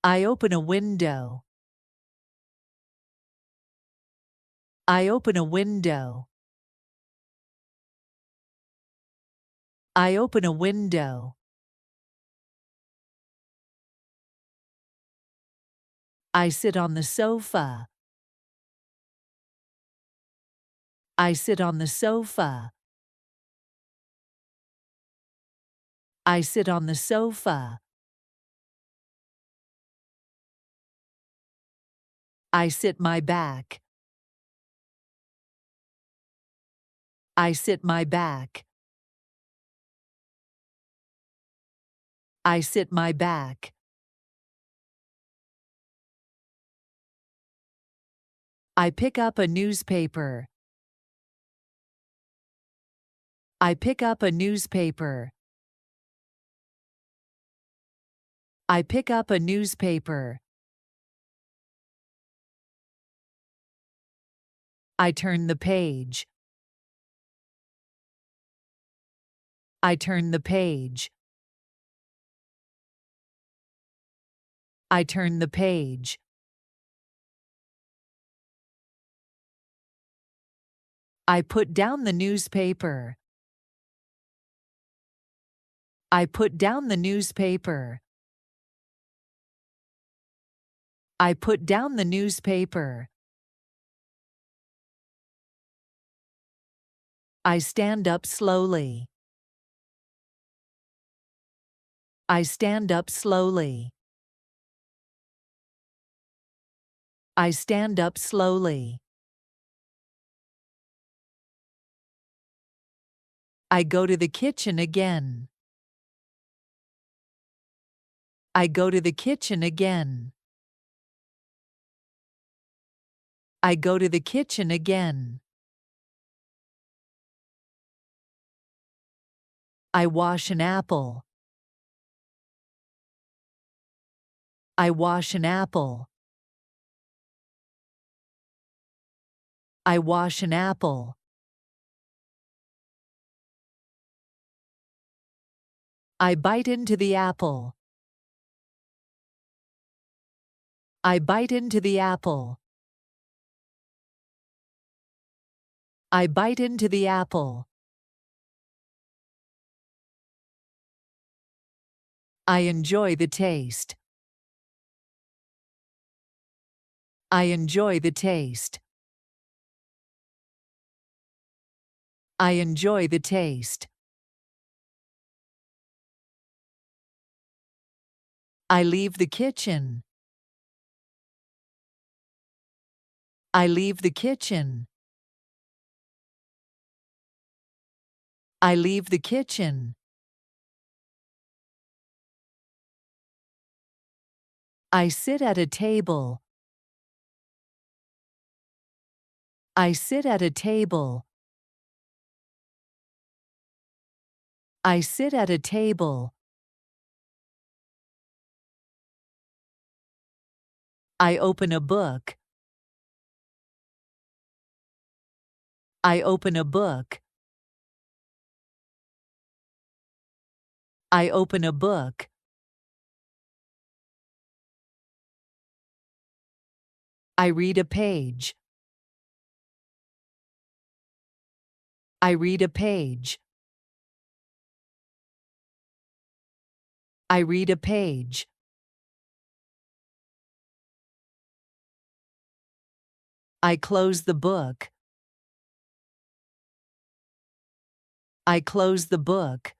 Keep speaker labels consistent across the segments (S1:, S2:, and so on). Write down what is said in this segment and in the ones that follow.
S1: I open a window. I open a window. I open a window. I sit on the sofa. I sit on the sofa. I sit on the sofa. I sit my back. I sit my back. I sit my back. I pick up a newspaper. I pick up a newspaper. I pick up a newspaper. I turn the page. I turn the page. I turn the page. I put down the newspaper. I put down the newspaper. I put down the newspaper. I stand up slowly. I stand up slowly. I stand up slowly. I go to the kitchen again. I go to the kitchen again. I go to the kitchen again. I wash an apple. I wash an apple. I wash an apple. I bite into the apple. I bite into the apple. I bite into the apple. I enjoy the taste. I enjoy the taste. I enjoy the taste. I leave the kitchen. I leave the kitchen. I leave the kitchen. I sit at a table. I sit at a table. I sit at a table. I open a book. I open a book. I open a book. I read a page. I read a page. I read a page. I close the book. I close the book.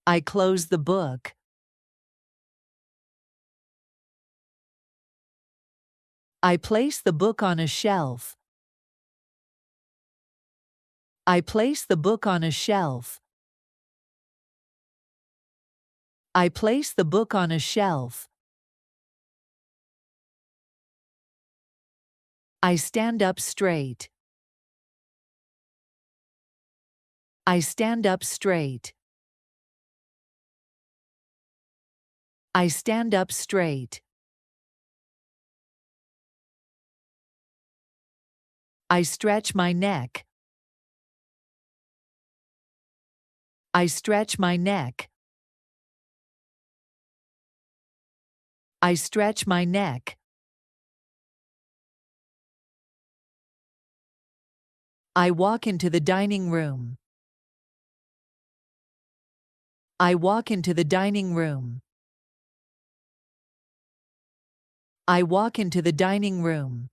S1: I close the book. I place the book on a shelf. I place the book on a shelf. I place the book on a shelf. I stand up straight. I stand up straight. I stand up straight. I stretch my neck. I stretch my neck. I stretch my neck. I walk into the dining room. I walk into the dining room. I walk into the dining room.